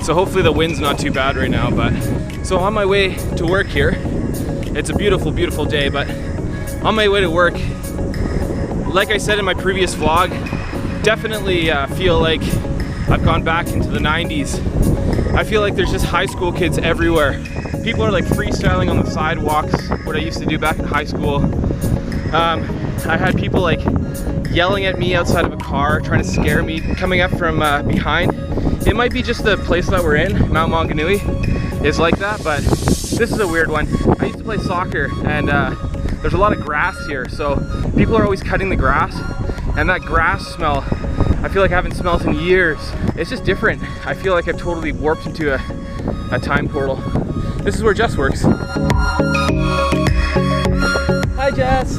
right, so hopefully the wind's not too bad right now, but so on my way to work here, it's a beautiful, beautiful day, but on my way to work, like I said in my previous vlog, definitely feel like I've gone back into the 90s. I feel like there's just high school kids everywhere. People are like freestyling on the sidewalks, what I used to do back in high school. I had people like yelling at me outside of a car, trying to scare me, coming up from behind. It might be just the place that we're in, Mount Maunganui, is like that, but this is a weird one. I used to play soccer, and there's a lot of grass here, so people are always cutting the grass, and that grass smell, I feel like I haven't smelled in years. It's just different. I feel like I've totally warped into a time portal. This is where Jess works. Hi, Jess.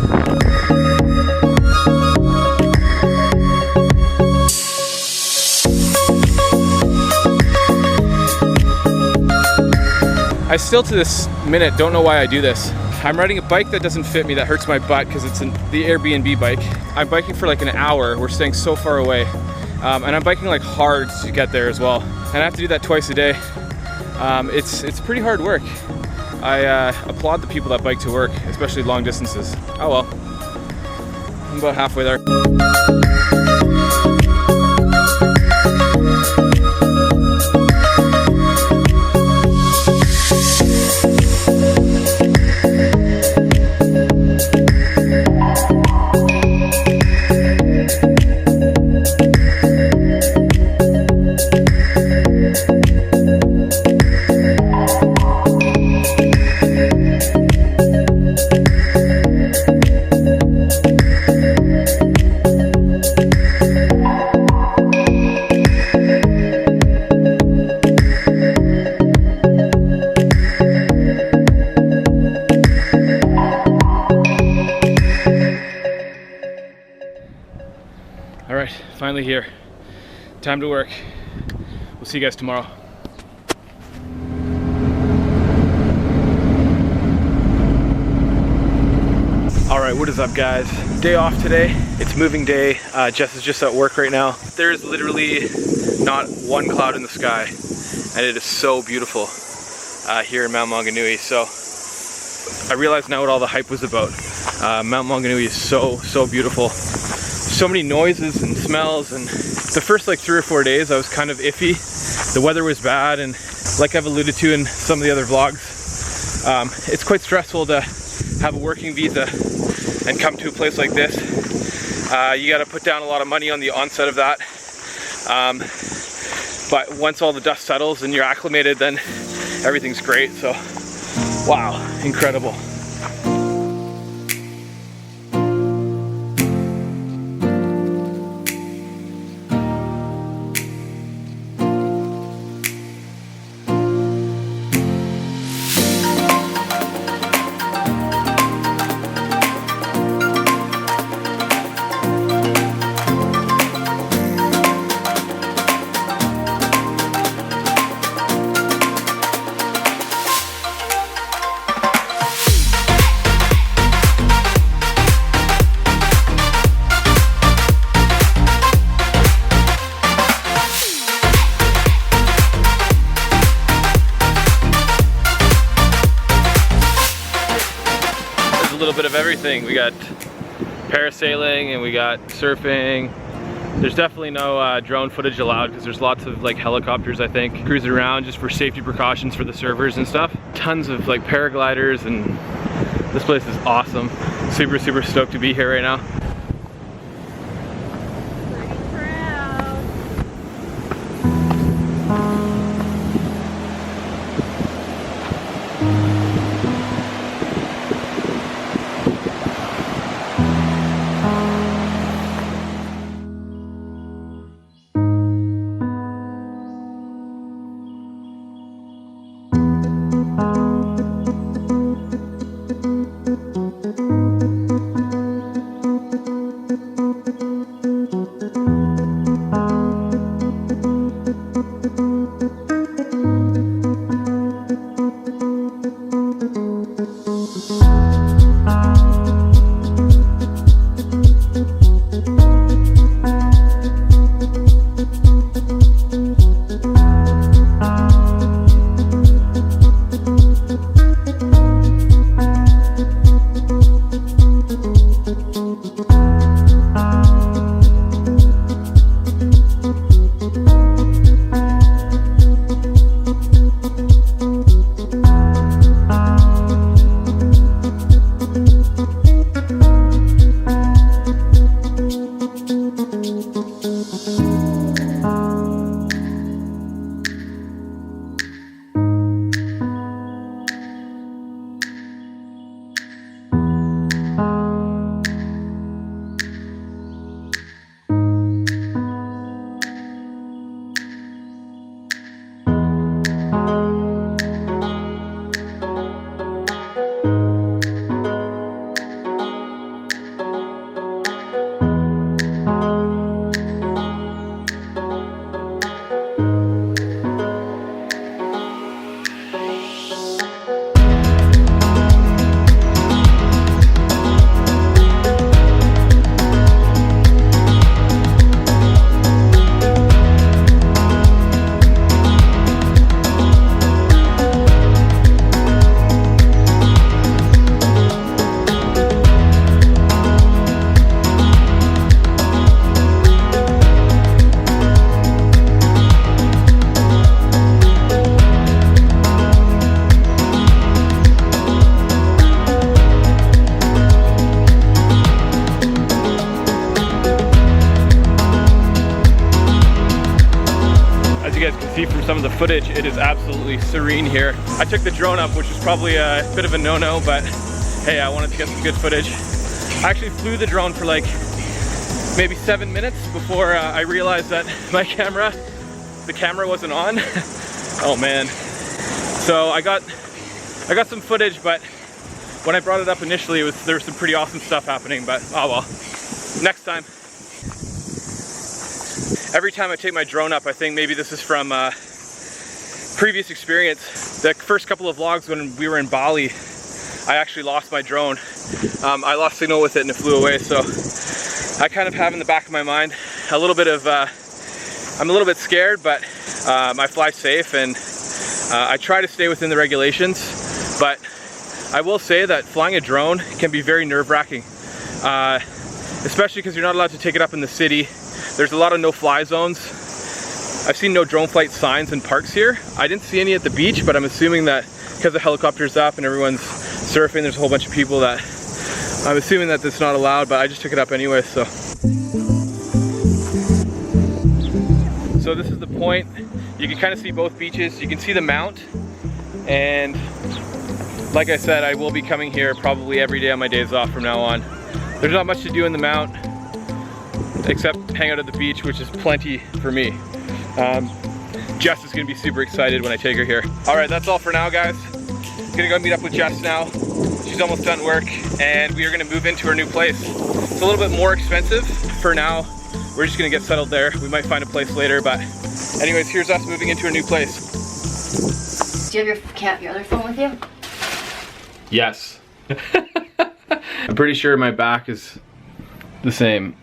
I still to this minute don't know why I do this. I'm riding a bike that doesn't fit me, that hurts my butt because it's the Airbnb bike. I'm biking for like an hour. We're staying so far away. And I'm biking like hard to get there as well. And I have to do that twice a day. It's pretty hard work. I applaud the people that bike to work, especially long distances. Oh well, I'm about halfway there. All right, finally here. Time to work. We'll see you guys tomorrow. All right, what is up, guys? Day off today. It's moving day. Jess is just at work right now. There's literally not one cloud in the sky, and it is so beautiful here in Mount Maunganui. So I realize now what all the hype was about. Mount Maunganui is so beautiful. So many noises and smells, and the first like 3 or 4 days I was kind of iffy. The weather was bad, and like I've alluded to in some of the other vlogs, it's quite stressful to have a working visa and come to a place like this. You got to put down a lot of money on the onset of that, but once all the dust settles and you're acclimated, then everything's great. So wow, incredible. A little bit of everything. We got parasailing and we got surfing. There's definitely no drone footage allowed because there's lots of like helicopters, I think, cruising around just for safety precautions for the servers and stuff. Tons of like paragliders, and this place is awesome. Super stoked to be here right now. of the footage, it is absolutely serene here. I took the drone up, which was probably a bit of a no-no, but hey, I wanted to get some good footage. I actually flew the drone for like maybe 7 minutes before I realized that the camera wasn't on. Oh man. So I got some footage, but when I brought it up initially, there was some pretty awesome stuff happening, but oh well. Next time. Every time I take my drone up, I think maybe this is from previous experience. The first couple of vlogs when we were in Bali, I actually lost my drone. I lost signal with it and it flew away, so I kind of have in the back of my mind a little bit of, I'm a little bit scared, but I fly safe and I try to stay within the regulations, but I will say that flying a drone can be very nerve-wracking, especially because you're not allowed to take it up in the city. There's a lot of no-fly zones. I've seen no drone flight signs in parks here. I didn't see any at the beach, but I'm assuming that because the helicopter's up and everyone's surfing, there's a whole bunch of people that I'm assuming that it's not allowed, but I just took it up anyway, so. So this is the point. You can kind of see both beaches. You can see the mount, and like I said, I will be coming here probably every day on my days off from now on. There's not much to do in the mount except hang out at the beach, which is plenty for me. Jess is gonna be super excited when I take her here. All right, that's all for now, guys. Gonna go meet up with Jess now. She's almost done work, and we are gonna move into her new place. It's a little bit more expensive for now. We're just gonna get settled there. We might find a place later, but anyways, here's us moving into a new place. Do you have your other phone with you? Yes. I'm pretty sure my back is the same.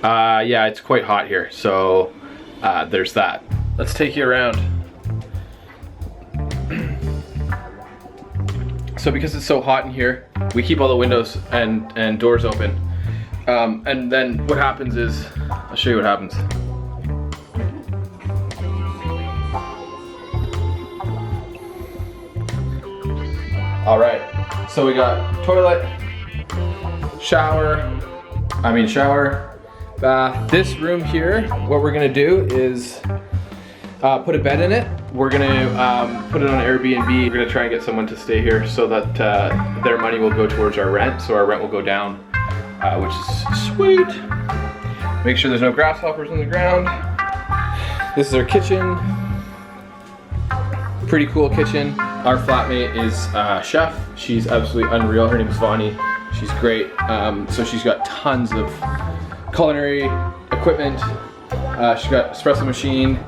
Yeah, it's quite hot here, so there's that. Let's take you around. So because it's so hot in here, we keep all the windows and doors open. And then what happens is, I'll show you what happens. All right, so we got toilet, shower, bath. This room here, what we're gonna do is put a bed in it. We're gonna put it on Airbnb. We're gonna try and get someone to stay here so that their money will go towards our rent, so our rent will go down, which is sweet. Make sure there's no grasshoppers on the ground. This is our kitchen. Pretty cool kitchen. Our flatmate is a chef. She's absolutely unreal. Her name is Vani. She's great. So she's got tons of culinary equipment. She's got espresso machine,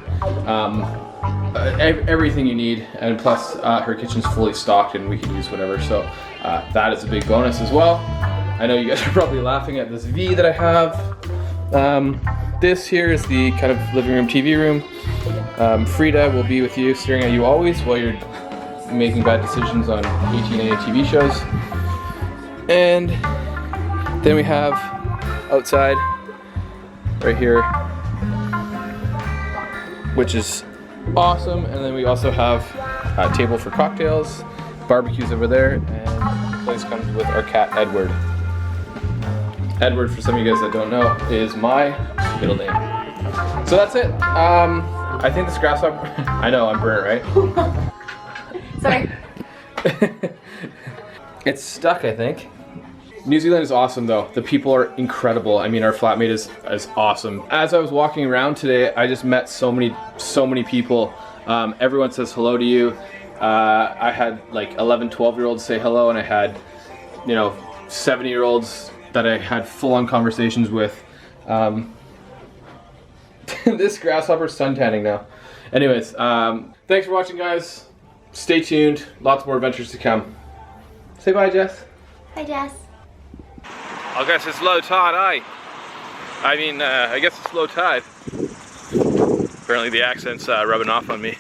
everything you need, and plus her kitchen's fully stocked and we can use whatever. So that is a big bonus as well. I know you guys are probably laughing at this V that I have. This here is the kind of living room, TV room. Frida will be with you, staring at you always while you're making bad decisions on 18A TV shows. And then we have outside right here, which is awesome. And then we also have a table for cocktails, barbecues over there, and the place comes with our cat Edward. Edward, for some of you guys that don't know, is my middle name. So that's it. I think this grasshopper, I know, I'm burnt, right? Sorry. It's stuck, I think. New Zealand is awesome though. The people are incredible. I mean, our flatmate is awesome. As I was walking around today, I just met so many people. Everyone says hello to you. I had like 11, 12-year-olds say hello, and I had, 70-year-olds that I had full-on conversations with. This grasshopper's suntanning now. Anyways, thanks for watching, guys. Stay tuned. Lots more adventures to come. Say bye, Jess. Hi, Jess. I guess it's low tide, eh? I mean, I guess it's low tide. Apparently the accent's rubbing off on me.